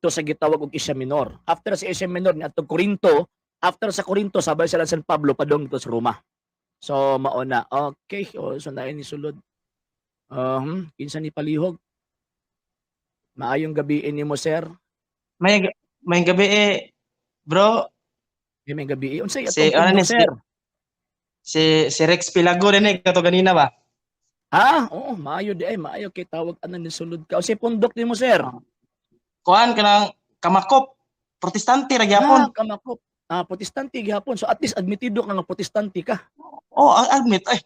Korinto sa gitawag og Asia Minor. After sa Asia Minor ni atong Korinto, after sa Korinto sabay sila San Pablo padong sa Roma. So mao na. Okay, so na ni sulod. Kinsa ni palihog? Maayong gabi nimo sir. May gabi bro. May gabi. Unsay Si atong pundok sir? Si Rex Pilago din kato ganina ba? Oo, maayo di ay maayo kay tawag anan ni sulod ka. Unsay pundok nimo sir? Kuan kanang Kamakop. Protestante ra gyapon. Kamakop. Protestante gihapon. So at least admitido ka nga protestante ka. Admit ay.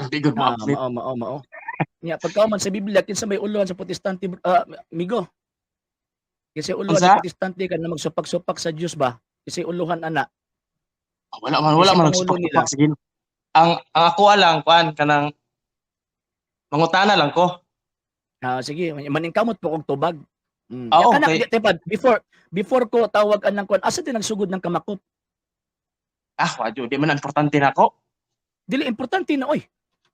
Hindi gud ma-admit. Mao. Nya pagka man sa Biblia kinsa may uluhan sa protestante migo? Kasi uluhan sa protestante ka na magsupak-supak sa Dios ba? Kasi uluhan ana. Wala man magsupak-supak sige. Ang ako lang kuan kanang mangutana lang ko. Sige, maningkamot po kog tubag. Okay. Before ko tawag anang kuan, asa din nagsugod ng Kamakop? Wadyo, di man importante na ako. Dili importante na oy.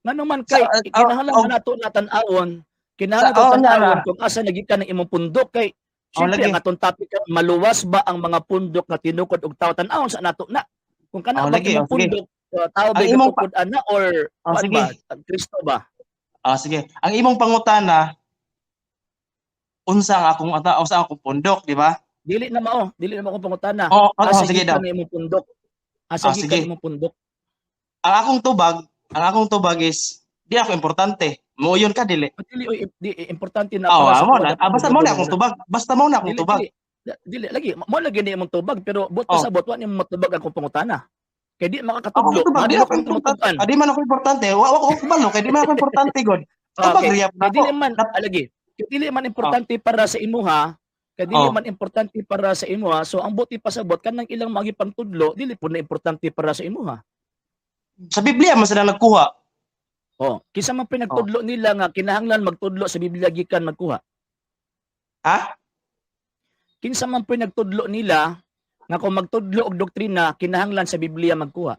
Ngano man kay kinahanglan nato natan-awon, kung asa nagikan ng imong pundok kay siyempre ang atong topic maluwas ba ang mga pundok nga tinukod og tawo tan-awon sa nato na. Kung kana ba imong pundok tawo ba tinukod ana or ba Kristo ba? Sige. Ang imong pangutana unsa ang akong pundok, di ba? Dili na mao akong pangutana. Sige daw. Imong pundok. Sige imong pundok. Ang akong tubag is di ako importante. Muyon ka dili. Di importante na para sa basta mo na akong tubag. Basta mo na akong tubag. Dili lagi. Mo lagi ni imong tubag pero but pasabot wa ni imong matubag akong pangutana. Kay di makakatudlo. Di man ako importante. Wa ko balo kay di man ako importante god. Tubag riyap na dili man lagi. Dili man importante para sa imuha, kay dili man importante para sa imuha. So ang buti pasabot kanang ilang magipantudlo, dili pud na importante para sa imuha. Sa Biblia man sila nagkuha. Kinsa man pinagtudlo nila nga kinahanglan magtudlo sa Biblia gikan magkuha? Kinsa man pinagtudlo nila nga kung magtudlo og doktrina kinahanglan sa Biblia magkuha?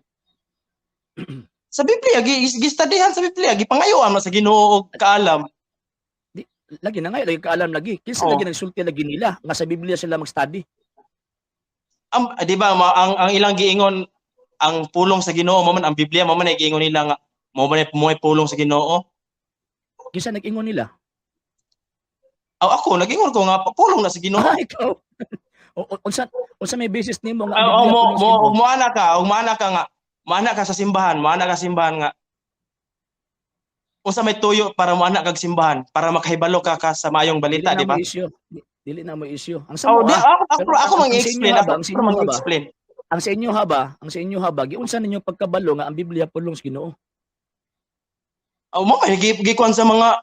Sa Biblia gistudihan sa Biblia gipangayoan man sa Ginoo og kaalam. Lagi na ngayon, lagi kaalam lagi. Kinsa lagi nagsulti lagi nila nga sa Biblia sila mag-study. Di ba ang ilang giingon ang pulong sa Ginoo mo man ang Biblia mo man ay giingon nila nga mo man ay pulong sa Ginoo. Kinsa nag-ingon nila? Ako nag-ingon ko nga pulong na sa Ginoo. Ikaw. Unsa may basis nimo nga Muana ka sa simbahan, nga unsa may tuyo para moana kag simbahan para makahibalo ka sa maayong balita, di ba? Dili na mo issue. Ang sa ako mang-explain. Ang sa inyo haba, giunsa ninyo pagkabalo nga ang Biblia pulong sa Ginoo? Mo kay gikuan sa mga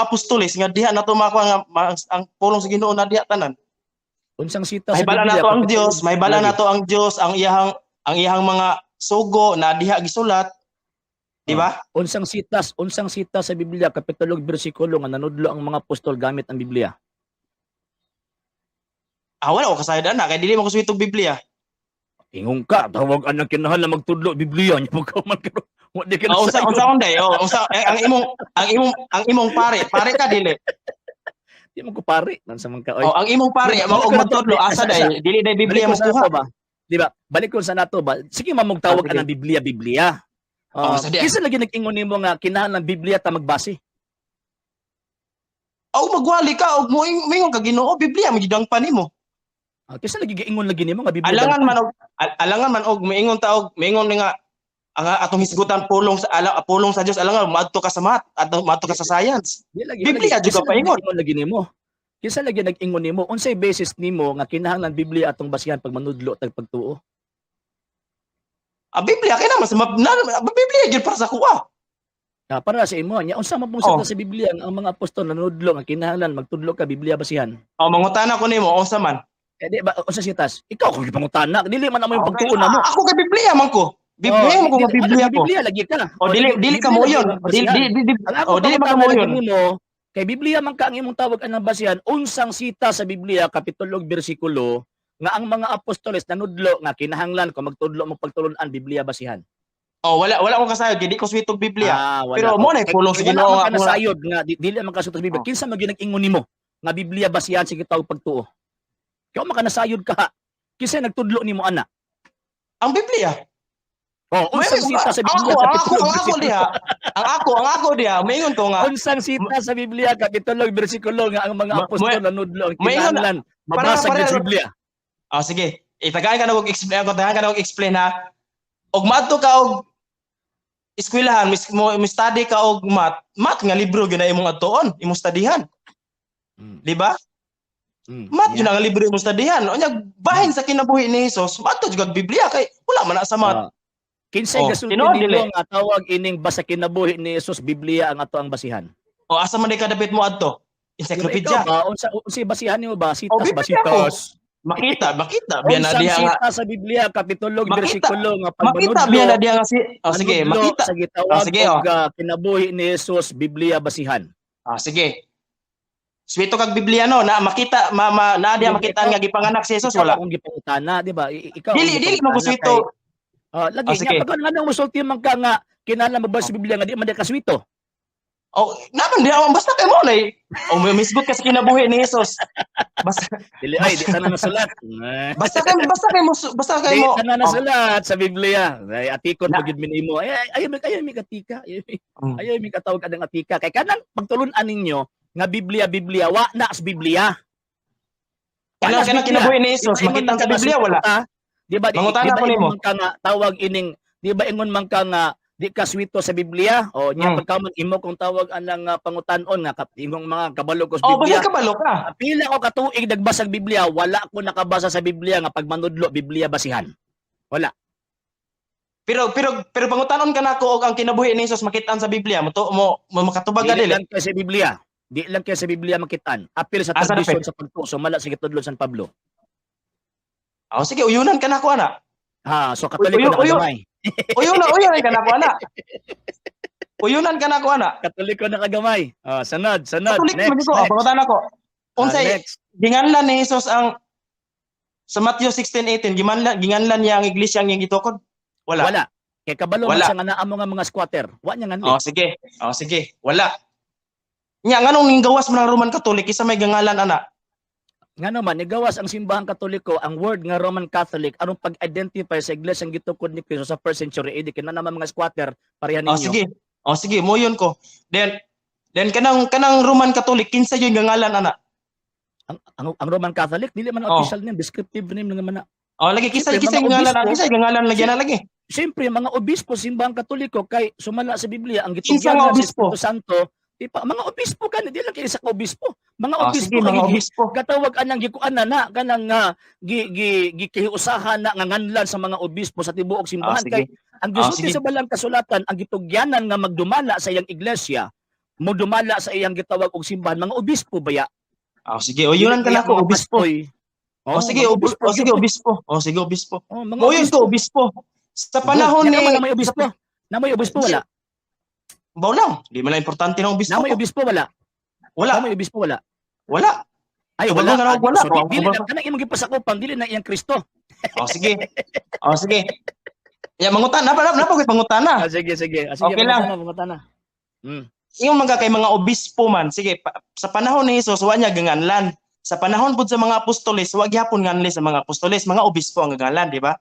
apostoles nga diha nato makuha nga ang pulong sa Ginoo na diha tanan. Unsang sita sa Biblia? May bala nato ang Dios, ang iyang mga sugo na diha gisulat. Di ba? Unsang sita sa Biblia kapitulo ug bersikulo nga nanudlo ang mga apostol gamit ang Biblia? Wala ko kasayad na kay dili mo kuswitog Biblia. Ingon ka, tawag anang kinahanglan magtudlo Biblia nya pagkaman karon. Wa di ka unsa unday? Ang imong pare ka dili. Di mo ko pare man sa mga ang imong pare og magtudlo asa day dili day Biblia mo kuha ba? Di ba? Balik ko sa nato ba? Sige mamong tawag anang Biblia. Kinsa lagi nag-ingon nimo nga kinahanglan Biblia ta magbase? Magwali ka og moingon ka Ginoo Biblia magidang pa nimo. Kinsa lagi giingon lagi nimo nga Biblia? Alangan man og moingon nga ang atong hisgutan pulong sa Dios alangan maadto ka sa math adto maadto ka sa science. Biblia jud ka paingon lagi nimo. Kinsa lagi nag-ingon nimo? Unsay basis nimo nga kinahanglan Biblia atong basihan pag manudlo tag pagtuo? Biblia kay naman sa Biblia gyud para sa kuha. Para sa imo nya unsa man pong sa Biblia ang mga apostol nanudlo nga kinahanglan magtudlo ka Biblia basihan? Mangutana ko nimo unsa man? Di ba unsa sitas? Ikaw kung gipangutana, dili man amo yung pagtuo namo. Ako kay Biblia man ko. Biblia mo ko Biblia ko. Biblia lagi ka. Dili ka mo yon. Dili man ka mo yon. Kay Biblia man ka ang imong tawag anang basihan unsang sita sa Biblia kapitulo ug bersikulo nga ang mga apostoles nanudlo nga kinahanglan ko magtudlo mo pagtulon-an Biblia basihan. Wala ko kasayod di ko switog Biblia. Pero mo na pulong sa Ginoo nga ako nasayod nga dili man kasutog Biblia. Kinsa man gyud nag-ingon nimo nga Biblia basihan sa gitawag pagtuo? Kaya makanasayod ka. Kinsa nagtudlo nimo ana? Ang Biblia. Unsang sita sa Biblia ang ako diha, maingon ko nga. Unsang sita sa Biblia kapitulo bersikulo nga ang mga apostol nanudlo ang maingon kinahanglan mabasa sa Biblia. Sige. Itagaan ka na og explain ha. Og madto ka og eskwelahan, mo study ka og math nga libro gyud na imong adtuon, imong studyhan. Di ba? Math gyud nga libro imong studyhan. Unya bahin sa kinabuhi ni Hesus, madto jud Biblia kay wala man sa math. Kinsay gasulti nimo nga tawag ining basa kinabuhi ni Hesus Biblia ang ato ang basihan? Asa man di kadapit mo adto? Encyclopedia. Unsa basihan nimo ba? Basitas. Makita biya na diha nga sita sa Biblia kapitulo bersikulo nga makita biya na diha nga sige, makita. Sa gitawag og kinabuhi ni Hesus Biblia basihan. Sige. Swito kag Biblia no na makita na diha makita nga gipanganak si Hesus wala. Kung gipangutana, di ba? Ikaw dili mo ko swito. Lagi nga pag nga musulti man ka nga kinahanglan mo ba sa Biblia nga di man ka swito. Naman di basta kay mo nay. May misgot ka sa kinabuhi ni Hesus. Basta dili ay di tanan nasulat. Basta kay mo. Di tanan nasulat sa Biblia. Ay atikot mo gid minimo. Ayo mi katika. Ayo mi katawag adang atika kay kanang pagtulun-an ninyo nga Biblia wa na sa Biblia. Kanang kinabuhi ni Hesus makita sa Biblia wala. Di ba? Mangutana ko nimo. Ka nga tawag ining di ba ingon man ka nga di ka swito sa Biblia o nya pagkaman imo kung tawag anang pangutan-on nga ingong mga kabalo ko sa Biblia. Kabalo ka. Pila ko katuig nagbasa sa Biblia, wala ko nakabasa sa Biblia nga pag manudlo Biblia basihan. Wala. Pero pangutan-on ka nako og ang kinabuhi ni Hesus makitaan sa Biblia mo makatubag ka dili. Di lang kay sa Biblia. Di lang kay sa Biblia makitaan. Apil sa tradisyon sa pagtuso mala sa gitudlo San Pablo. Sige, uyunan ka nako ana. So Katoliko na kagamay. Uyunan ka nako ana. Uyunan ka nako ana. Katoliko na kagamay. Sunod. Next. Pangutan ako. Unsay ginganlan ni Hesus ang sa Matthew 16:18 ginganlan niya ang iglesia nga gitukod? Wala. Kay kabalo man sa nga naa mo nga mga squatter. Wa nya nganli. Sige. Wala. Nya nganong ning gawas man ang Roman Catholic isa may gangalan ana? Nga naman, igawas ang simbahang Katoliko, ang word nga Roman Catholic, anong pag-identify sa iglesia ang gitukod ni Cristo sa 1st century AD, kina naman mga squatter, parehan ninyo. Sige, mo yun ko. Then kanang Roman Catholic, kinsa yun gangalan, ana? Ang Roman Catholic, dili man official name, descriptive name lang man. Lagi, kinsa gangalan lagi na lagi. Siyempre, mga obispo, simbahang Katoliko, kay sumala sa Biblia, ang gitugyan sa Espiritu Santo, mga obispo ka, di lang kayo sa obispo. Mga obispo, katawag anang gikuan na kanang gikiusahan na nganlan sa mga obispo sa tibuok simbahan kay ang gisulti sa balang kasulatan ang gitugyanan nga magdumala sa iyang iglesia mo dumala sa iyang gitawag og simbahan mga obispo baya. Sige, uyunan ka nako obispo. Sige, obispo. Moyon ko obispo. Sa panahon ni may obispo. Na may obispo wala. Baw lang, di man importante ng obispo. Na may obispo wala. Na may obispo wala. Wala. Ay, wala. So, dili na kanang imong gipasakupan, dili na iyang Kristo. Sige. Ya mangutana na pa pangutana. Sige. Okay lang. Pangutana. Yung mga kay mga obispo man, sige, sa panahon ni Hesus wa niya ganganlan. Sa panahon pud sa mga apostoles, wa gyapon nganli sa mga apostoles, mga obispo ang ganganlan, di ba?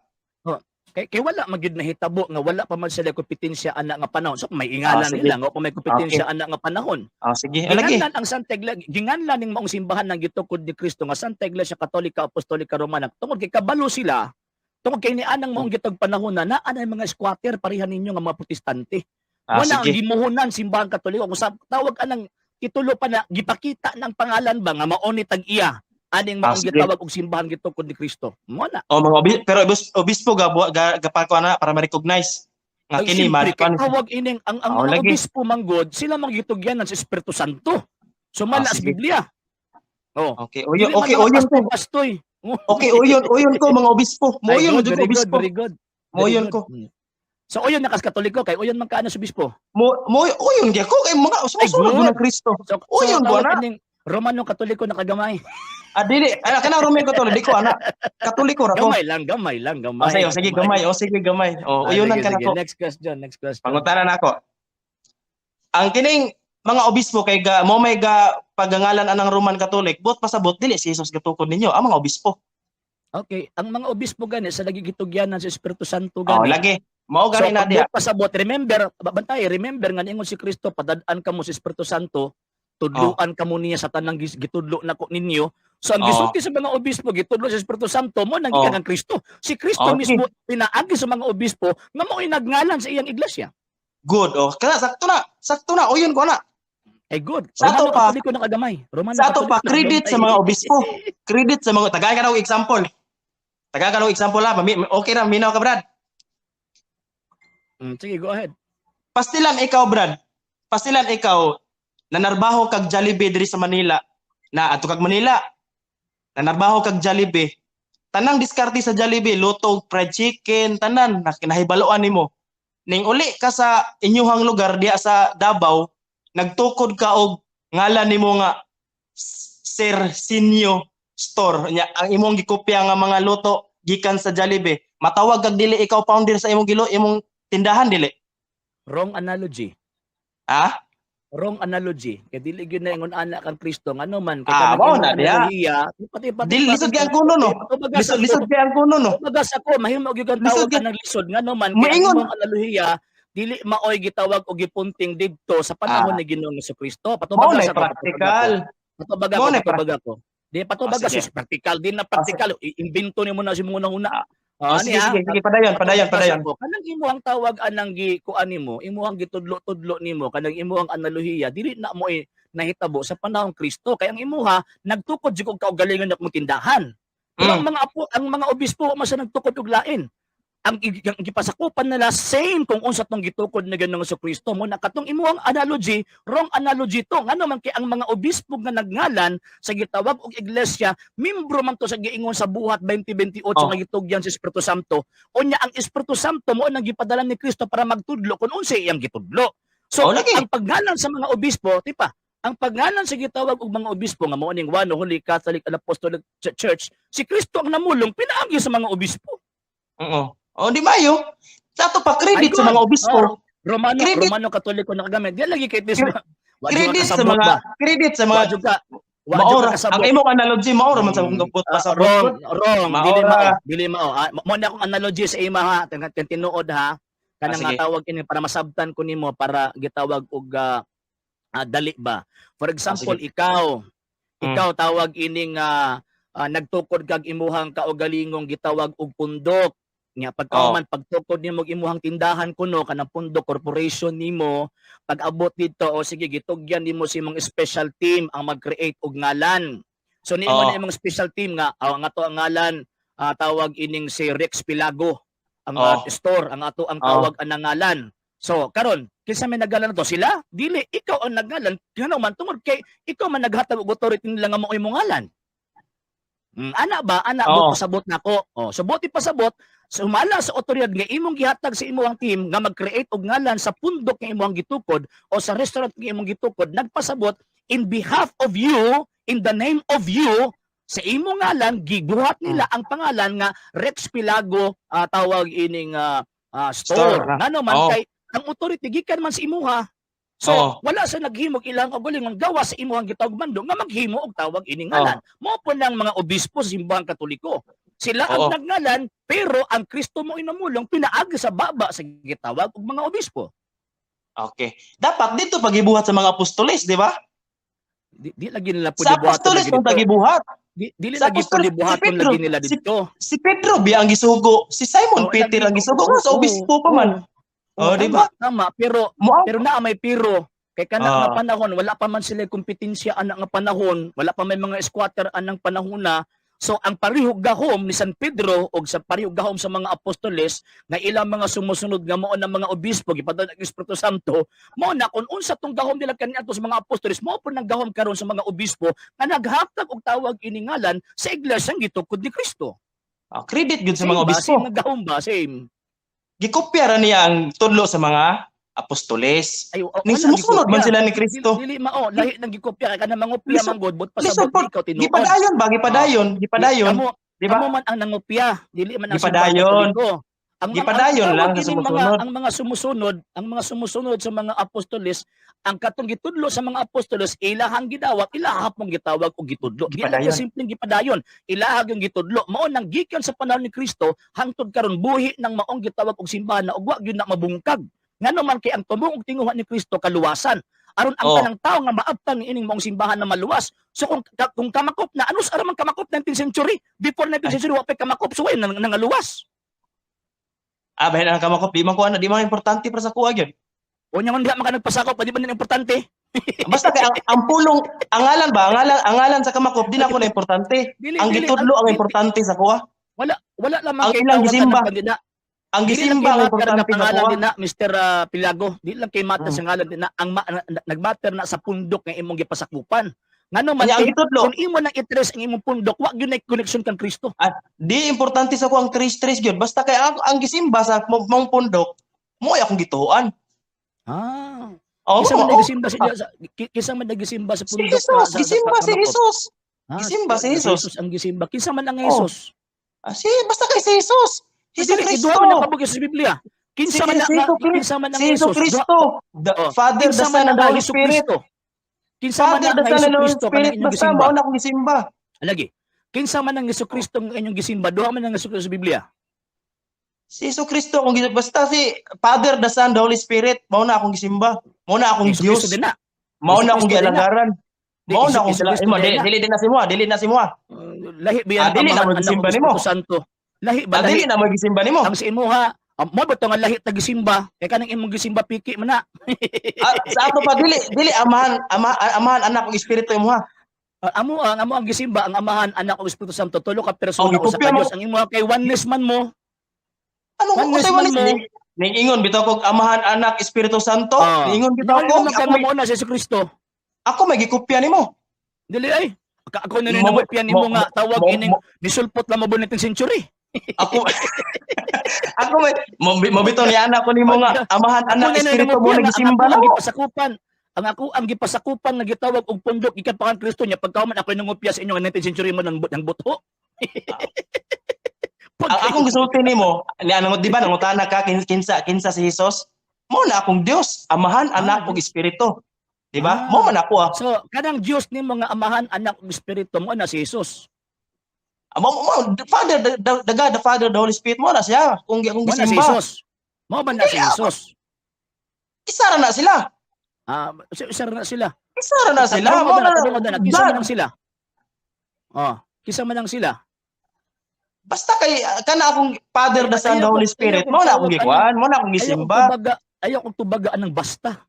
Kay wala magid nahitabo nga wala pa man sila kompetensya ana nga panahon. So may ingalan nila nga kung may kompetensya ana nga panahon. Sige. Ginganlan ang Santa Iglesia, ginganlan ning maong simbahan ng gitukod ni Kristo nga Santa Iglesia Katolika Apostolika Romana. Tungod kay kabalo sila, tungod kay nianang maong gitog panahon na anay mga squatter parehan ninyo nga mga protestante. Wala ang gimuhunan simbahan Katoliko kung tawag anang titulo pa na gipakita ng pangalan ba nga mao ni tag-iya aning maong gitawag og simbahan gitukod ni Kristo. Mo na. Mga pero obispo gapako na para ma-recognize nga kini man tawag ining ang mga obispo manggod sila magitugyanan sa Espiritu Santo. Sumala sa Biblia. Okay, uyon ko bastoy. Okay, uyon ko mga obispo. Moyon jud obispo. Very good. Moyon ko. So uyon nakas Katoliko kay uyon man kaano sa obispo. Uyon gyud ko kay mga sumusunod ng Kristo. Uyon ko na. Romano Katoliko na kagamay. Dili. Kanang Romano Katoliko, di ko ana. Katoliko ra ko. Gamay lang. Sige, gamay. Uyunan ka nako. Next question. Pangutana na ako. Ang kining mga obispo kay mo may pagangalan anang Roman Catholic, bot pasabot dili si Hesus gatukod ninyo ang mga obispo. Okay, ang mga obispo gani sa nagigitugyanan sa Espiritu Santo Oh, gani. lagi. Mao So gani na diha. pasabot, remember, bantay, remember nga ningon si Kristo, padadaan kamo sa Espiritu Santo, tudluan kamo niya sa tanang gitudlo nako ninyo. So ang Oh. gisulti sa mga obispo gitudlo sa Espiritu Santo mo nang Oh. gikan ang Kristo. Si Kristo Okay. mismo pinaagi sa mga obispo nga mao'y nagngalan sa iyang iglesia. Good. Oh, kana sakto na. Sakto na. Uyon ko na. Ay good. Sa ato Romano pa- Katoliko na kagamay. Romano Sa ato pa Katoliko na credit kagamay. sa mga obispo. Credit sa mga tagay ka daw example. Tagay ka daw example ha. Okay ra, minaw ka Brad. Sige, go ahead. Pastilan ikaw Brad. Pastilan ikaw nanarbaho kag Jollibee diri sa Manila. Na ato kag Manila. Nanarbaho kag Jollibee. Tanang diskarte sa Jollibee, luto, fried chicken, tanan na kinahibaloan nimo. Ning uli ka sa inyuhang lugar diya sa Davao, nagtukod ka og ngalan nimo nga Sir Sinyo Store. Nya ang imong gikopya nga mga luto gikan sa Jollibee. Matawag kag dili ikaw founder sa imong tindahan dili. Wrong analogy. Ha? Wrong analogy. Kaya dili gyud na ingon ana kang Kristo ngano man kay Mao na diya. pati Dili lisod kay ang kuno no. Lisod kay ang kuno no. Bagas ako mahimo gyud ang Lisod tawag ka ng lisod ngano man kay Moingon. ang imong analohiya dili maoy gitawag og gipunting didto sa panahon ni Ginoong Kristo. Mao Patubaga na sa practical. Patubaga ko. Di patubaga sige. sus practical din na practical. Imbento nimo na si muna una. Sige, padayon. Kanang imuhang tawag anang kuan nimo, imuhang gitudlo-tudlo nimo, kanang imuhang analohiya dili na mo nahitabo sa panahon Kristo. Kay ang imuha nagtukod jud og kaugalingon ng tindahan. Pero ang mga obispo man sa nagtukod og lain. Ang gipasakupan nila same kung unsa tong gitukod na Ginoong Kristo mo nakatong imuhang analogy, wrong analogy to. Ngano man kay ang mga obispo nga nagngalan sa gitawag og iglesia, membro man to sa giingon sa buhat 2028 nga gitugyan sa Espiritu Santo. Unya ang Espiritu Santo mo nang gipadala ni Kristo para magtudlo kung unsa iyang gitudlo. So ang pagngalan sa mga obispo, tipa, ang pagngalan sa gitawag og mga obispo nga mao ning one Holy Catholic and Apostolic Church, si Kristo ang namulong pinaagi sa mga obispo. Oo. Oh, di mayo. Sa ato pa credit sa mga obispo. Romano Katoliko na kagamit. Diyan lagi kay this. Credit sa mga maora. Ang imong analogy maora man sa gupot pa sa wrong. Dili mao. Mo na akong analogy sa ima ha, tinuod ha. Kanang matawag ini para masabtan ko nimo para gitawag og dali ba. For example, ikaw tawag ining nagtukod kag imuhang kaugalingong gitawag og pundok. Nga pagkauman pagtukod nimo og imuhang tindahan kuno kanang pundok corporation nimo, pag-abot dito o sige gitugyan nimo si imong special team ang mag-create og ngalan. So niimo na imong special team nga ang ato ang ngalan tawag ining si Rex Pilago ang store ang ato ang tawag ang ngalan. So karon kinsa may nagalan to sila? Dili ikaw ang naggalan ngano man tungod kay ikaw man naghatag og authority nila nga mao imong ngalan. Ana pasabot nako. Subuti pasabot sumala sa otoridad nga imong gihatag sa imong team nga mag-create og ngalan sa pundok nga imong gitukod o sa restaurant nga imong gitukod nagpasabot in behalf of you, in the name of you, sa imong ngalan gibuhat nila ang pangalan nga Rex Pilago tawag ining store. Ngano man kay ang authority gikan man sa imuha. So wala sa naghimog ilang kaugalingon gawa sa imuhang gitawag bando nga maghimo og tawag ining ngalan. Mao po nang mga obispo sa simbahang Katoliko. Sila ang nagngalan pero ang Kristo mo inamulong pinaagi sa baba sa gitawag og mga obispo. Okay. Dapat dito pagibuhat sa mga apostoles, di ba? Di lagi nila sa apostoles kung pagibuhat. Dili lagi pagibuhat kung lagi nila dito. Si Pedro biya ang gisugo, si Simon Peter ang gisugo, sa obispo pa man. Di ba? Tama, pero na may pero kay kana nga panahon wala pa man sila kompetensya ana nga panahon, wala pa may mga squatter anang panahona. So ang parihog gahom ni San Pedro og sa parihog gahom sa mga apostoles nga ilang mga sumusunod nga mao ng mga obispo gipadala ng Espiritu Santo mao na kun unsa tong gahom nila kaniadto sa mga apostoles mao po nang gahom karon sa mga obispo nga naghatag og tawag iningalan sa iglesia gitukod ni Kristo. Credit gud sa mga obispo. Same gahom ba? Same. Gikopya ra niya ang tudlo sa mga apostoles. Ning sumusunod man sila ni Kristo. Dili mao lahi nang gikopya kay kanang mangopya manggod but pasabot ikaw tinuod. Gipadayon. Di ba? Kamo man ang nangopya, dili man ang gipadayon. Gipadayon lang sa sumusunod. ang mga sumusunod sa mga apostoles, ang katong gitudlo sa mga apostoles, ilahang gidawat, ilahap mong gitawag og gitudlo. Di lang Gipadayon. simpleng gipadayon, ilahag yung gitudlo. Mao nang gikan sa panahon ni Kristo, hangtod karon buhi ng maong gitawag og simbahan na ug wa gyud na mabungkag. Ngano man kay ang tumong og tinguha ni Kristo kaluwasan. Aron ang Oh. tanang tao nga maabtan ining maong simbahan na maluwas. So kung kamakop na, anus araman kamakop 19th century? Before 19th century, wa pa kamakop, so ay nangaluwas. Bahin ang kamakop, di man ko di man importante para sa kuha gyud. O nya man diha man ka nagpasakop, di ba din importante? Basta kay ang pulong, ang ngalan sa kamakop di na ko na importante. Ang gitudlo ang importante sa kuha. Wala lamang Ang kay ilang tawag gisimba. ka ng Ang gisimba ang importante sa pangalan kuha. din na Mr. Pilago. Di lang kay matter sa ngalan din na nagmatter na sa pundok nga imong gipasakupan. Ngano man Kanya ang kay gitudlo. kung imo nang i-trace ang imong pundok, wa gyud na connection kang Kristo. Di importante sa kuha ang tris gyud. Basta kay ang gisimba sa mong pundok, mo ay akong gituan. Oh, Kisa man nagisimba kisa man nagisimba sa si pundok. Jesus, gisimba si Jesus. Ah, Gisimba si Jesus. ang gisimba. Kinsa man ang Oh. Jesus? Basta kay si Jesus. Si Dili Kristo. iduha man nakabugis sa Biblia. Kinsa man ang Si Jesus? Kristo. The Father, the Kinsa Son, man and the ang Holy Hesus Spirit. Kristo? Kinsa man Father, ang the Son, and the Holy Kristo Spirit. kanang inyong Basta gisimba? mao na akong gisimba. Lagi. Kinsa man ang Kristo ang inyong gisimba? Duha man ang Kristo sa Biblia. Si Kristo akong gisimba. Basta si Father, the Son, the Holy Spirit. Mao na akong gisimba. Mao na akong Hesus Dios. Kristo din na. Mao na Hesus akong Kristo din na. gialagaran. Mao na akong Hesus Kristo din na. dili din na si mo. Lahi biyan Dili na ang mo anak gisimba ng nimo. Espiritu Santo. Lahi ba Dili lahi? na mo gisimba nimo. Ang sa imuha, mo ba ito nga lahi ta gisimba? Kaya kanang imong gisimba piki man na. Sa ato pa dili amahan anak ug espiritu imo ha. Amo ang gisimba, ang Amahan, Anak ug Espiritu Santo, tulo ka persona Oh, usa ka gikopya mo. Dios. Ang imuha kay oneness man mo. Ano ko Oneness say man walis mo. ning ingon bitaw kog amahan anak espiritu santo. Ingon bitaw Dili ko. naman ka nga mo na si Kristo. Ako may gikopya nimo. Dili ay. Ako na Mo- ninamot yan imo mo- nga tawag mo- ining nisulpot lang mo 19th century. Ako ako may mabitaw ni anak ko nimo nga amahan anak espiritu mo nagisimba na ang mo. gipasakupan. Ang gipasakupan nga gitawag og pundok ikat pa kang Kristo niya pagkauman ako nangupya sa inyo nga 19th century mo ng buto. Ang akong gisulti nimo, ni ano di ba nangutana ka kinsa si Jesus? Mo na akong Dios, amahan anak ug espiritu. Di ba? Mo man ako. So kanang Dios nimo nga Amahan, Anak ug Espiritu mo na si Jesus. Father, the God, the Father, the Holy Spirit mo na siya. Kung Mo na si gisimba. Jesus. Mo ba na si Jesus? Isa ra na sila. Isa na sila. Isa ra na sila. Mo Mo na na. kisa man lang sila. Kisa man lang sila. Basta kay kana akong Father, the Son, the Holy Spirit, mo na akong gikuan, mo na akong gisimba. Ayaw kong tubagaan ng basta.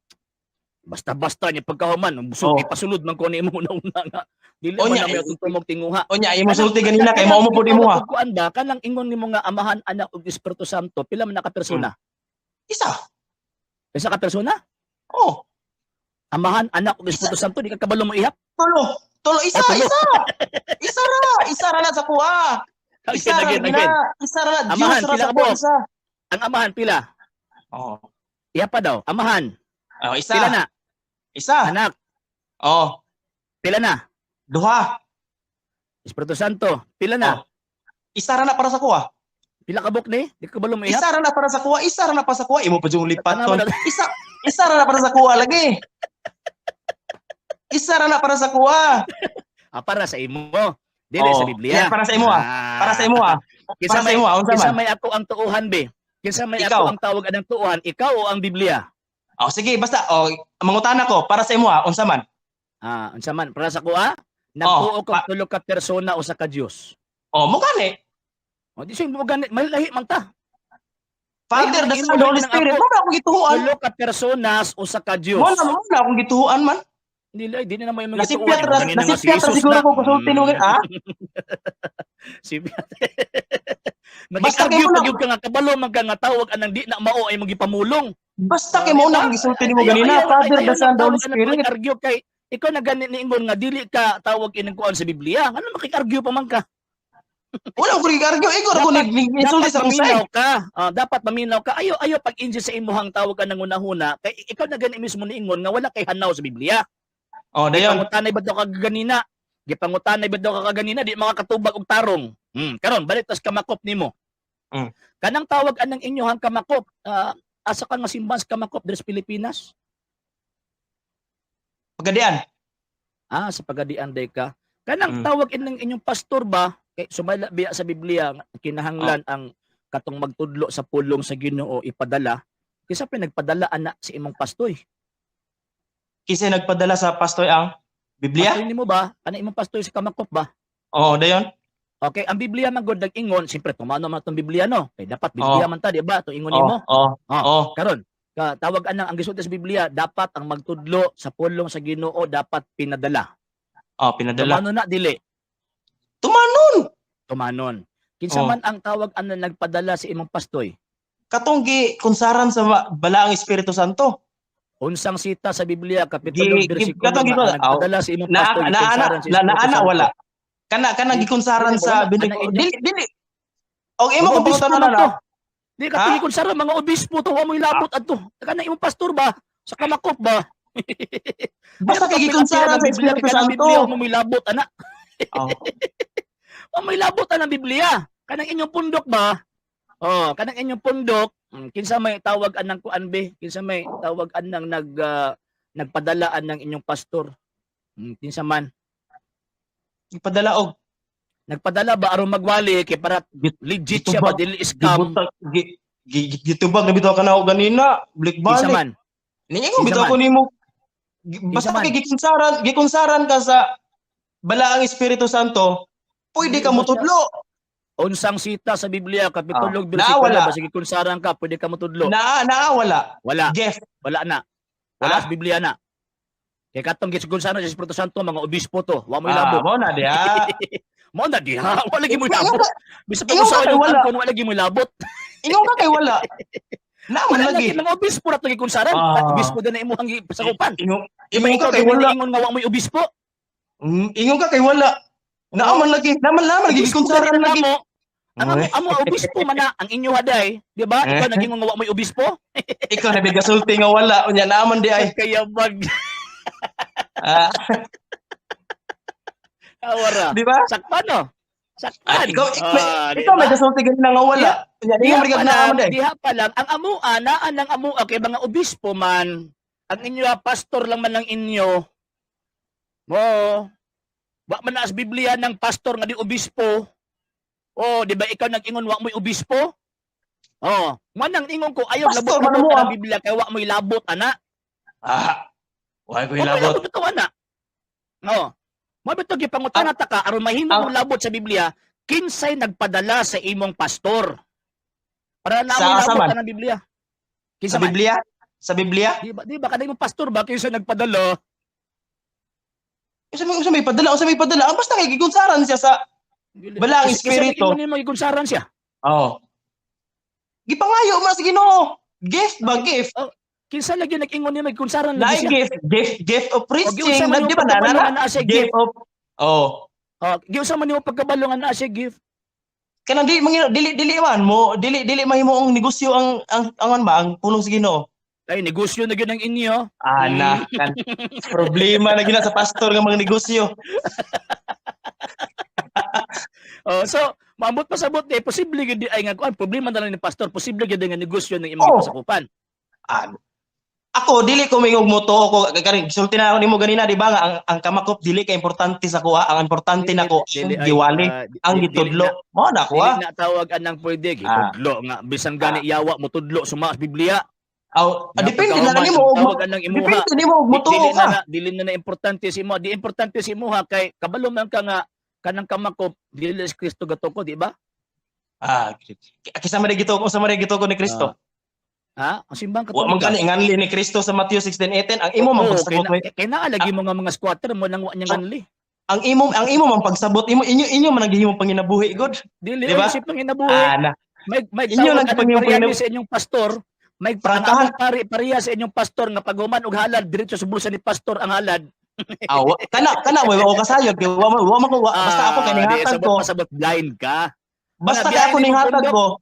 Basta-basta niya pagkahuman, ipasulod man ko ni mo una nga. Dili mo na may tutumog tinguha. Onya imo sulti ganina kay mao mo pud imo ha. Kuan ba kanang ingon nimo nga Amahan, Anak ug Espiritu Santo, pila man ka persona? Isa. Isa ka persona? Oh, Amahan, Anak ug Espiritu Santo, di ka kabalo mo ihap? tulo isa. Isa ra na sa kuha. Isa ra na Amahan, Dios ra pila sa ka kuha po? isa. Ang Amahan pila? Oh. Iya pa daw. Amahan, Isa. pila na? Isa. Anak, Oh, pila na? duha. Espiritu Santo, pila na? Isa ra na para sa kuha. Pila ka buk ni? Di ka kabalo mo ihap? Isa ra na para sa kuha, isa ra na para sa kuha. Imo pa yung lipat Tanawa ton. na- Isa ra na para sa kuha lagi. Isa ra na para sa kuha. Para sa imo. Dili sa Biblia. Yeah, para sa imo Para sa imo Kinsa Para sa imo unsa Kinsa man? may ako ang tuuhan be? Kinsa may Ikaw. ako ang tawag anang tuuhan? Ikaw o ang Biblia? Sige, basta mangutana ko para sa imo unsa man? Unsa man para sa kuha? Nagtuo ko tulo ka persona o sa ka Dios. Mo gani. Di siya mo ganit malahi man ta. Father, the Son, the Holy Spirit. Mo na akong gituhuan. Tulo ka personas o sa ka Dios. Mo na akong gituhuan man. Dili na mo yung Nasipyat siguro ko kusulti no Si Basta kay mo na- Mag-argue ka nga kabalo man ka nga tawag anang di na mao ay magipamulong. Basta kay mo na akong gisulti nimo ganina, Father, the Son, the Holy Spirit. Argue kay ikaw na ganit ni ingon nga dili ka tawag ining kuan sa Biblia. Ano makik-argue pa man ka? Wala ko argue, ikaw ako nag-insulti sa maminaw kusay. ka. Dapat maminaw ka. Ayo pag-inji sa imuhang tawag ka ng unahuna. Kay ikaw na ganit mismo ni ingon nga wala kay hanaw sa Biblia. Dayon. Gipangutanay ba daw ka ganina? Gipangutanay ba daw ka ganina? Di makakatubag og tarong. Karon balik tas kamakop nimo. Mm. Kanang tawag anang inyohang kamakop, asa ka nga simbahan sa kamakop diri sa Pilipinas? Pagadian. Sa Pagadian day ka. Kanang Mm. tawag inang inyong pastor ba, kay sumala biya sa Biblia, kinahanglan ang katong magtudlo sa pulong sa Ginoo ipadala, kisa pinagpadala ana si imong pastoy. Kasi nagpadala sa pastoy ang Biblia? Pastoy nimo ba? Kana imong pastoy sa kamakop ba? Oo, dayon. Okay, ang Biblia man gud nag-ingon, siyempre tumano man tong Biblia no. Kay dapat Biblia man ta, di ba? To ingon nimo. Oo. Karon, tawag anang ang gisulti sa Biblia, dapat ang magtudlo sa pulong sa Ginoo dapat pinadala. Pinadala. Tumano na dili. Tumanon. Tumanon. Kinsa man ang tawag anang nagpadala si imong pastoy? Katong kunsaran sa balaang Espiritu Santo. Unsang sita sa Biblia kapitulo bersikulo katong nga nagpadala si imong pastoy kinsaran si Espiritu naana Santo. wala. Kana gikunsaran sa dili. Og imo Mga kung obispo pangutanon man to. na. Di ka tingin kunsaran mga obispo to, wa mo'y labot adto. Kana imong pastor ba? Sa kamakop ba? Basta kay gikunsaran sa Espiritu Santo. Biblia mo may labot ana. Oh. May labot ang Biblia. Kanang inyong pundok ba? Kanang inyong pundok, kinsa may tawag anang kuan be? Kinsa may tawag anang nagpadalaan ng inyong pastor? Kinsa man? Ipadala og Nagpadala ba aron magwali kay para legit siya ba dili scam? Gitubag na bitaw ka na og ganina, Kinsa balik-balik. man? Ningon bitaw ko nimo. Basta kay gikunsaran ka sa balaang Espiritu Santo, pwede ka motudlo. Unsang sita sa Biblia kapitulo Nawala. bersikulo basta gikunsaran ka pwede ka motudlo. Wala. Wala. Gift. Wala na. Wala sa Biblia na. Kay katong gikunsaran sa Espiritu Santo mga obispo to, wa mo'y labot. Mo na diha. Mo na diha, wala gi mo'y labot. Bisa pa Ingon sa ka kay wala. kun wala gi mo'y labot. Ingon ka kay wala. Naman lagi. Mga obispo ra to gikunsaran. Obispo din na imuhang pasakupan. Ingon ka kay wala. Ingon nga wa mo'y obispo. Ingon ka kay wala. Naman lagi. Naman lagi gikunsaran lagi. Ang amo obispo man na ang inyo haday, di ba? Ikaw naging nga wa mo'y obispo. Ikaw na bigasulti nga wala unya naman di ay. Kaya bag. Awara. Di ba? Sakpan no. Sakpan. Ikaw may gasulti ganina nga wala. Unya di mo rigad naman di. Diha pa lang ang amua naan ang amua kay mga obispo man. Ang inyo pastor lang man lang inyo. Mo. Wa man na sa Biblia ng pastor nga di obispo. Di ba ikaw nag-ingon wa mo'y obispo? Manang ingon ko ayaw Pastor, labot ang Biblia kay wa mo'y labot ana. Why ko labot? Ito ana. Mo bito gipangutana ta ka aron mahimo mo labot sa Biblia, kinsay nagpadala sa imong pastor? Para na mo labot ang Biblia. Sa Biblia? Sa Biblia? Di ba kada imong pastor ba kinsay nagpadala? Usa may padala, basta kay gikunsaran siya sa balaang espiritu. Kasi mo ikunsaran siya. Gipangayo man sa Ginoo. Gift ba gift? Kinsa lagi nag-ingon niya ikunsaran lagi siya. Gift of preaching. Di ba na gift of giusa man nimo pagkabalongan na siya gift. Kanang dili man mo dili mahimo ang negosyo ang pulong sa Ginoo. Ay negosyo na gyud ang inyo. Kan problema na gyud sa pastor nga mga negosyo. So maambot pasabot posible gyud ay nga kuan problema na lang ni pastor, posible gyud nga negosyo ng imong pasakupan. Ako dili ko mingog moto ko kaning gisulti na ako nimo ganina di ba nga ang kamakop dili ka importante sa kuha, ang importante nako giwali ang gitudlo mo na kuha. Dili na tawag anang pwede gitudlo nga bisan gani yawa mo tudlo suma sa Biblia. Depende na nimo depende nimo moto ka. Dili na importante si mo, di importante si mo kay kabalo man ka nga kanang kamakop dili si Kristo gatoko di ba? Kisama rin gito ko ni Kristo. Ang simbang Wa man kani nganli ni Kristo sa Matthew 16:18 ang imo man pagsabot kay naalagi mo nga mga squatter mo nang wa niya nganli. Ang imo man pagsabot inyo man naghihimo panginabuhi god. Dili diba? Si panginabuhi. May inyo lang panginabuhi sa inyong pastor. May prangkahan pariya sa inyong pastor nga paguman og halad diretso sa bulsa ni pastor ang halad. Kana way wa kasayod kay basta ako kay nihatag ko. Pasabot blind ka. Basta kay ako nihatag ko.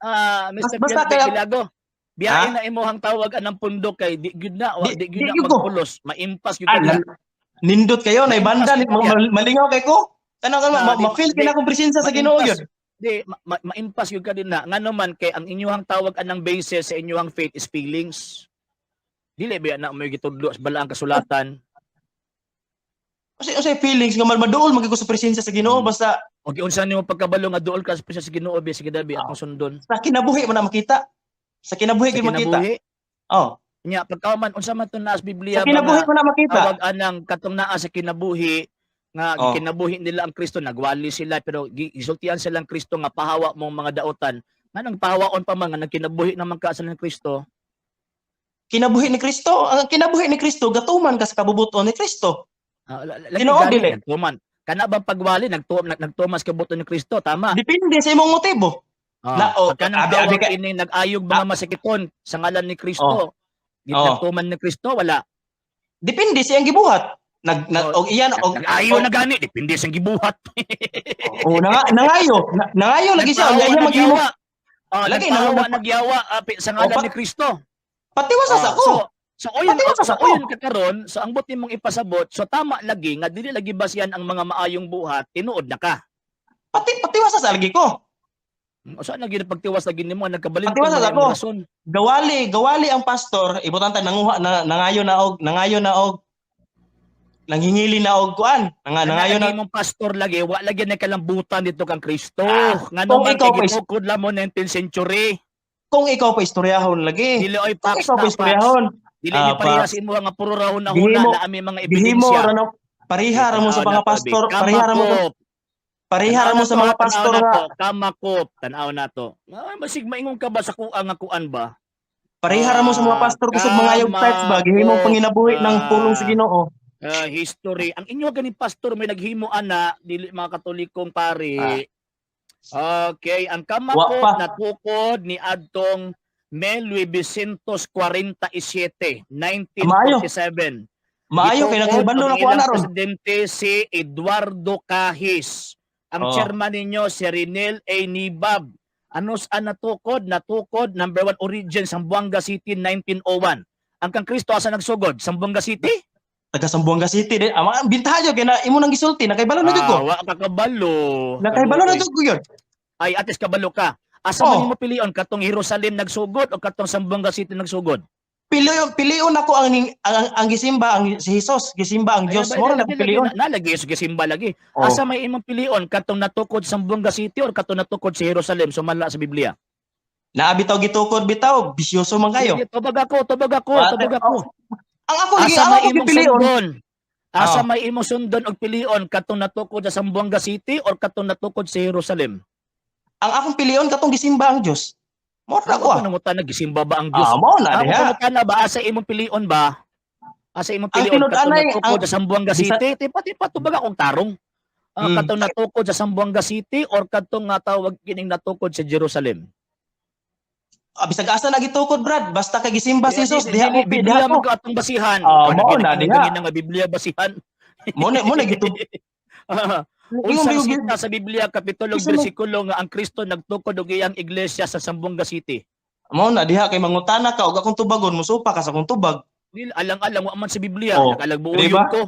Basta kay Bilago. Biyahe na imuhang tawag anang pundok kay di gyud na magpulos, maimpas gyud ka. Nindot kayo na banda malingaw kay ko. Kana ma-feel kina akong presensya sa Ginoo gyud. Di ma-impas yung ka din na ngano man kay ang inyong tawag anang basis sa inyong faith is feelings. Dili ba na may gitudlo sa balaang kasulatan. Kasi feelings nga maduol magiging sa presensya sa Ginoo basta Og unsa nimo pagkabalo nga duol ka sa Ginoo bi sige dabi atong sundon. sa kinabuhi man na makita. Sa kinabuhi Sa gyud makita. kinabuhi. Oh. Nya pagkauman unsa man tun naa sa Biblia Sa kinabuhi nga man na makita. tawag anang katong naa sa kinabuhi nga Oh. kinabuhi nila ang Kristo nagwali sila pero gisultian silang Kristo nga pahawa mong mga daotan. Nganong pahawaon pa man nga nagkinabuhi naman ka sa Kristo. Kinabuhi ni Kristo, ang kinabuhi ni Kristo gatuman ka sa kabubuton ni Kristo. Ginoo dili. nagtuman. Kana bang pagwali nagtumas kabuton ni Kristo tama. Depende sa imong motibo. Na, kanang abi ka. ini nag-ayog mga masakiton sa ngalan ni Kristo. Nagtuman ni Kristo wala. Depende sa iyang gibuhat. Og iyan og Nag-ayo na gani depende sa gibuhat. nangayo lagi siya. Ang iya maghimo. Lagi nagyawa sa ngalan ni Kristo. Patiwas sa ako. So oyon kakaron, so ang buti mong ipasabot, so tama lagi nga dili lagi basyan ang mga maayong buhat, tinuod na ka. Patiwas sa lagi ko. O saan lagi pagtiwas lagi nimo nagkabalin Patiwas sa ako. rason. Gawali ang pastor, ibutan ta nanguha nangayo na og nanghingili na og kuan. Nangayo na imong pastor lagi, wa lagi na kalambutan dito kang Kristo. Ngano kung man ikaw kay pa gitukod lamon 19th century. kung ikaw pa istoryahon lagi. Dili oy Kung pax ikaw pa istoryahon. Dili ni parehas imo nga puro rahon na huna Gihimo- na ami mga Gihimo ebidensya. ra na parihara mo sa mga pastor, parihara mo sa mga pastor nga kamakop tanaw na to. Basig maingon ka ba sa kuang nga kuan ba? parihara mo sa mga pastor kusog mga ayog types ba gihimo panginabuhi ng pulong sa Ginoo. History. Ang inyo ganing pastor may naghimo ana dili mga Katolikong pari. Okay, ang kamakop Wa pa. na tukod ni adtong 1947, 1947. Maayo kay naghibalo na ko ana ron. Presidente si Eduardo Kahis. Ang chairman ninyo si Renel A. Nibab. Anos natukod? Natukod number 1 origin Zamboanga City 1901. Ang kang Kristo asa nagsugod? Zamboanga City? Taga Zamboanga City din. Ang bintahan jud kay na imo nang gisulti nakahibalo na jud ko. Wa ka kabalo. Nakahibalo na jud ko yun. Ay atis kabalo ka. Asa man mo pilion katong Jerusalem nagsugod o katong Zamboanga City nagsugod? Pilion ako ang gisimba ang si Jesus, gisimba ang Dios mo na pilion. Nalagi sa gisimba lagi. Asa may imong pilion katong natukod sa Zamboanga City or katong natukod sa Jerusalem sumala sa Biblia? Naabitaw gitukod bitaw, bisyoso man kayo. Tubag ako. Ang ako lagi Asa ang may ako imong gipilion. sundon? Asa may imong sundon og pilion katong natukod sa Zamboanga City or katong natukod sa Jerusalem? Ang akong pilion katong gisimba ang Dios. Mo ra ko. Ano mo tanag gisimba ba ang Dios? Mo na diha. Ako na ba asa imong pilion ba? Asa imong pilion katong natukod sa Zamboanga City? Tipa tubag akong tarong. Katong natukod sa Zamboanga City or katong nga tawag kining natukod sa Jerusalem? Bisag asa na gitukod brad, basta kay gisimba si Jesus diha ko Biblia man ko atong basihan. Mao na diha. Nga Biblia basihan. Mo na gitukod. Unsang sita sa Biblia kapitulo bersikulo nga ang Kristo nagtukod og iyang iglesia sa Zamboanga City? Mo na diha kay mangutana ka og akong tubagon musupa ka sa akong tubag. Alang-alang wa man sa Biblia, nakalagbuoyon diba? ko.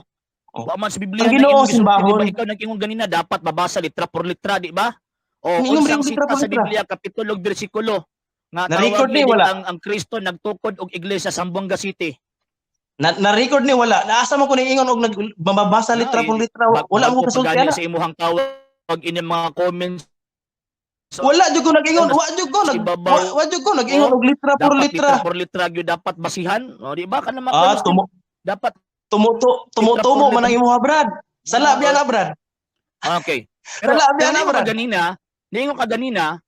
Wa man sa Biblia Ang Ginoo simbahon. Ikaw nag-ingon ganina dapat babasa litra por litra, di ba? Ingong Unsang litra sita por sa litra. Biblia kapitulo bersikulo nga Na-record tawag ni wala. ang Kristo nagtukod og iglesia sa Zamboanga City. Na-record ni wala. Naasa mo ko ni ingon og nagbabasa litra por litra. Wala mo kasulti ana. Sa imuhang tawag ini mga comments. Wala jud ko nag-ingon. Wa jud ko nag-ingon og litra por litra. Litra por litra gyud dapat basihan. O di ba kana dapat tumutumo man ang imuha brad. Sala biya na brad. Okay. Pero Sala biya na brad. Ningon ka ganina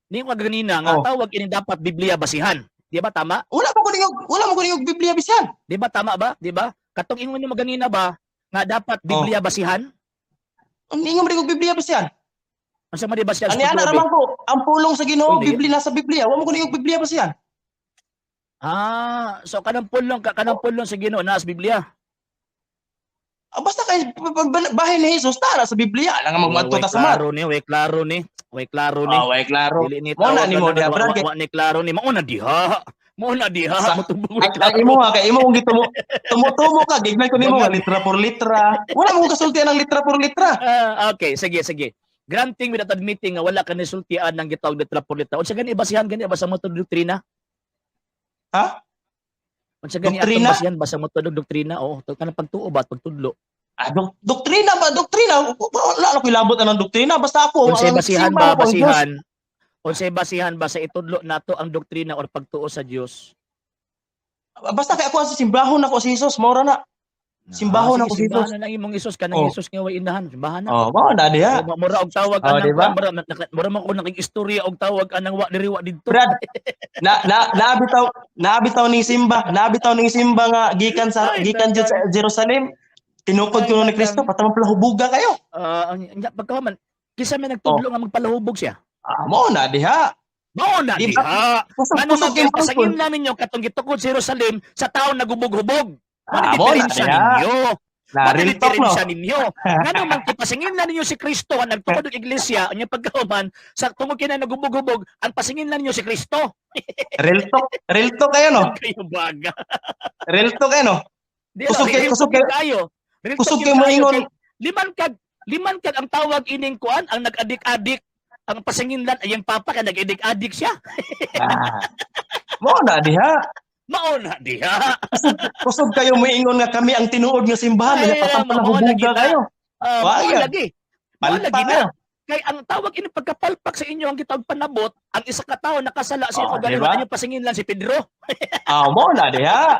nga tawag ini dapat Biblia basihan. Di ba tama? Wala mo ko ningog Biblia bisan. Di ba tama ba? Di ba? Katong ingon niyo ganina ba nga dapat Biblia basihan? Ingon mo ningog Biblia bisan. Asa man di basihan? Ani ana raman ko, ang pulong sa Ginoo Biblia nasa Biblia. Wa mo ko ningog Biblia basihan. So kanang pulong sa Ginoo naa sa Biblia. Basta kay bahin ni Jesus tara sa Biblia lang ang magmadto ta sa mat. Way klaro ni. Way klaro. Dili ni Mo na nimo diha brad kay wa ni klaro ni mao na diha. Matubog kay imo mong tumutumo ka gigmay ko nimo nga litra por litra. Wala mo kasultian ng litra por litra. Okay, sige. granting without admitting nga wala ka nisultian ng gitawag na trapolita. Unsa gani basihan gani basa mo to doktrina? Ha? Unsa gani atong Doktrina? basihan basa mo to doktrina? Oo, to kanang pagtuo ba pagtudlo. Doktrina ba? Doktrina? Wala na ko ilabot na ng doktrina. Basta ako, Unsay ang basihan simba ba ako ang Diyos. basihan? Unsay basihan ba sa itudlo nato ang doktrina or pagtuo sa Dios? Basta kay ako sa simbahon ako si Jesus, maura na. Simbahon ako si Jesus. Simbahan na lang imong Isus kanang Oh. Isus nga way inahan, simbahan na. Oh, mao na diha. Mura og tawag Oh, anang diba? mura man ko nakig-istorya og tawag anang wa diri wa didto. Brad, naabitaw ning simba nga gikan jud sa Jerusalem. Tinukod ko ni Kristo, patamang palahubuga kayo. Anya pagkaman kisa may nagtudlo nga magpalahubog siya. Mao na diha. Mao na Di diha. Kusog Ano man yung pasangin na ninyo katong gitukod sa Jerusalem sa taon nagubog-hubog. Mao na Diferensya diha. ninyo. Na real talk no. Diferensya ninyo. Ngano man pasangin na ninyo si Kristo nga nagtukod og iglesia anya pagkahuman sa tungod kina nagubog-hubog ang pasangin na ninyo si Kristo. Real talk kayo no. Kayo baga. Real talk kayo no. Kusog kayo. Kusog kayo moingon. Liman kag ang tawag ining kuan ang nag-adik-adik ang pasanginlan ay ang papa ka nag-adik-adik siya. Mao na diha. Mao na diha. Kusog kayo moingon nga kami ang tinuod nga simbahan nga patang palahubuga kayo. Mao lagi. Mao lagi Palpak kayo. na. Kay ang tawag ini pagkapalpak sa inyo ang gitawag panabot, ang isa ka tawo nakasala sa inyo diba? ganun pasanginlan si Pedro. Mao na diha.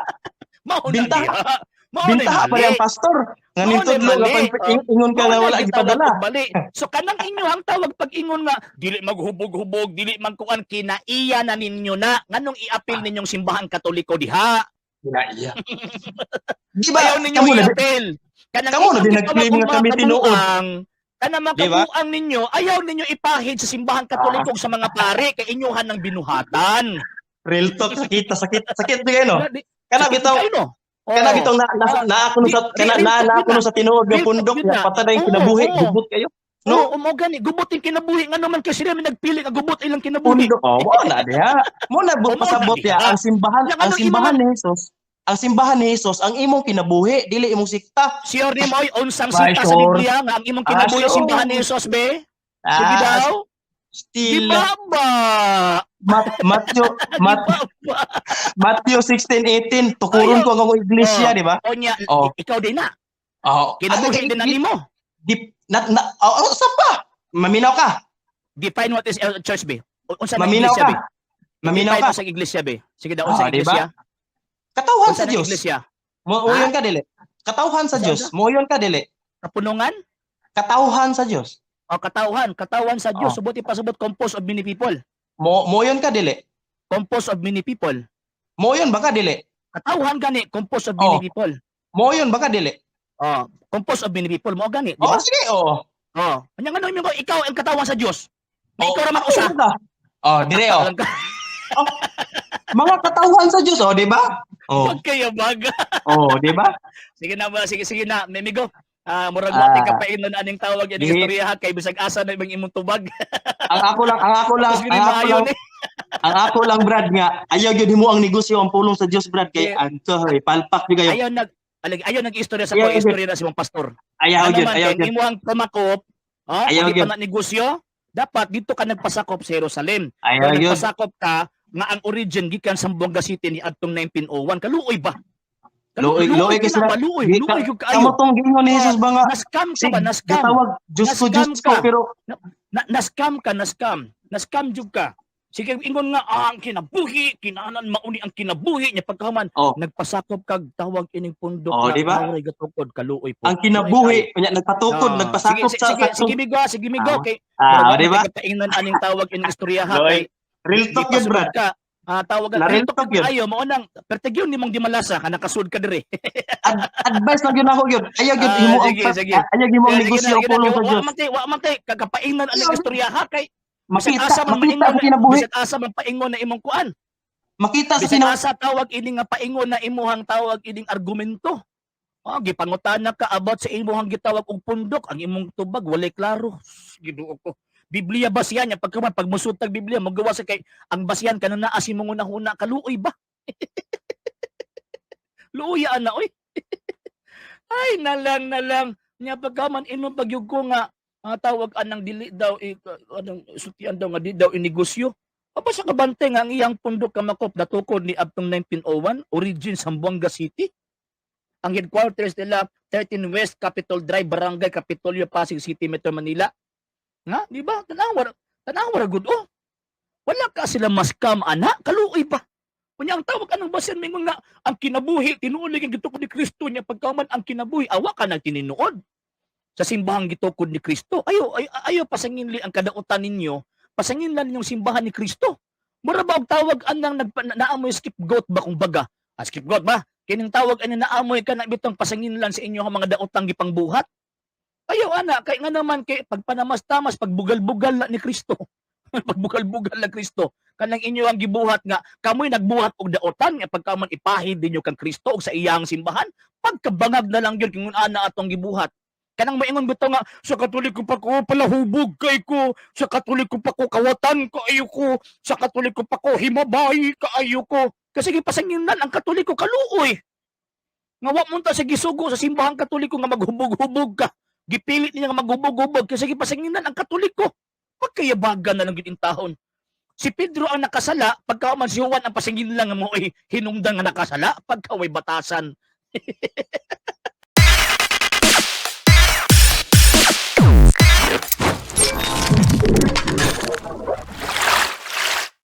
Mao na Bintaha. diha. Bintaha pa yung pastor. Nga nitudlo nga ingon ka na wala gipadala. So kanang inyo ang tawag pag ingon nga dili maghubog-hubog, dili man kuan kinaiya na ninyo na nganong i-appeal ninyong simbahan Katoliko diha. Kinaiya. Di ba? Ayaw ninyo i-appeal. Kamo na din nag-claim nga kami tinuod. Kana mga kabuang ninyo, ayaw ninyo ipahid sa simbahan Katoliko sa mga pare kay inyuhan ng binuhatan. Real talk, sakit di kayo no? Kana bitaw kana bitaw na ako sa tinuod nga pundok nga patay yung kinabuhi, gubot kayo. No, mo gani gubot yung kinabuhi nga naman kasi sila nagpili nga gubot ilang kinabuhi. Mo na diha. Mo na pasabot ya ang simbahan ni Jesus. Ang simbahan ni Jesus ang imong kinabuhi, dili imong sikta. Sure ni mo unsang sikta sa Biblia nga ang imong kinabuhi simbahan ni Jesus be? Sige daw. Still ba? Matthew 16:18 tukuron ko ang akong iglesia, di ba? Onya, ikaw din na. Kinabuhi din na nimo. Saan pa? Maminaw ka. Define what is church be. Unsa na iglesia be? Maminaw ka sa iglesia be. Sige daw unsa iglesia? Katawhan sa Dios. Moyon ka dili. Katawhan sa Dios. Moyon ka dili. Kapunungan? Katawhan sa Dios. Katawan sa Dios. Subuti pasubot composed of many people. Moyon ka dili. Composed of many people. Moyon ba ka dili? Katawhan gani composed of many people. Moyon ba ka dili? Composed of many people mo gani, di ba? Sige, Anya ngano imong ikaw ang katawan sa Dios. May ikaw ra man usa. Dire Mga katawan sa Dios, di ba? Wag kaya baga. Di ba? Sige na, Memigo. Murag wati ka painon aning tawag yan istorya kay bisag asa na ibang imong tubag. ang ako lang Brad nga ayaw gyud himo ang negosyo ang pulong sa Dios Brad kay anto palpak di kayo. Ayaw nag-istorya sa ko istorya na si mong pastor. Ayaw gyud. Imo ang pamakop, ayaw gyud negosyo, dapat dito ka nagpasakop sa Jerusalem. Ayaw gyud. Nagpasakop ka nga ang origin gikan sa Buanga City ni adtong 1901. Kaluoy ba? Luoy kasi luoy gyud kaayo. Kamo tong gingon ni Jesus ba nga naskam ka ba naskam tawag Diyos ko pero naskam jud ka. Sige ingon nga ang kinabuhi kinahanglan mauni ang kinabuhi niya pagkahuman nagpasakop kag tawag ining pundok di ba? gatukod kaluoy po. Ang kinabuhi nya nagpatukod nagpasakop sa sige migo kay di ba? Kaingnan aning tawag ining istoryaha kay real talk yun Brad. Tawagan real talk yun. Ayo mao nang pertegyon nimong di malasa ka nakasud ka dire. Advice lang yun ako yun. Ayaw yun himo ang ayaw himo ang negosyo pulong sa Dios. Wa man tay kagapaingnan ang istoryaha kay makita sa kinabuhi. Bisag asa man paingon na imong kuan. Makita sa kinabuhi. Asa tawag ini nga paingon na imuhang tawag ining argumento. Gipangutana ka about sa imuhang gitawag og pundok ang imong tubag walay klaro. Giduo ko. Biblia basihan niya pag musutag Biblia magawa sa kay ang basihan kanang naa si mong una kaluoy ba? Luoy ana oy. Ay nalang nya pagkaman imong pagyug ko nga tawag anang dili daw anong sutian daw nga di daw inegosyo. Apa sa kabante nga ang iyang pundok kamakop datukod ni adtong 1901, origin Zamboanga City. Ang headquarters nila 13 West Capitol Drive, Barangay Capitolio, Pasig City, Metro Manila. Nga, di ba? Tanawa good oh. Wala ka sila maskam ana, kaluoy pa. Kunya ang tawag anong basin mingon nga ang kinabuhi tinuoy ang gitukod ni Kristo niya pagkaman ang kinabuhi awa ka nang tininuod sa simbahang gitukod ni Kristo. Ayo pasanginli ang kadautan ninyo, pasanginlan ninyong simbahan ni Kristo. Mura ba og tawag anang naamoy scapegoat ba kung baga? Scapegoat ba? Kining tawag ani naamoy ka na bitong pasanginlan sa inyo mga daotang gipangbuhat. Ayaw ana kay nga naman kay pagpanamas-tamas pagbugal-bugal na ni Kristo. Pagbugal-bugal na Kristo kanang inyo ang gibuhat nga kamoy nagbuhat og daotan nga pagkaman ipahid ninyo kang Kristo og sa iyang simbahan pagkabangag na lang gyud kung ana atong gibuhat. Kanang maingon bitaw nga sa Katoliko pa ko palahubog kay ko, sa Katoliko pa ko kawatan kaayo ko, sa Katoliko pa ko himabay kaayo ko. Kasi gipasanginan ang Katoliko kaluoy. Nga wa mo ta sa gisugo sa simbahang Katoliko nga maghubog-hubog ka. Gipilit niya nga maghubog-hubog kasi gipasanginan ang Katoliko. Pagkayabagan na lang gid intahon. Si Pedro ang nakasala, pagka man si Juan ang pasangin lang mo ay hinungdan nga nakasala, pagka way batasan.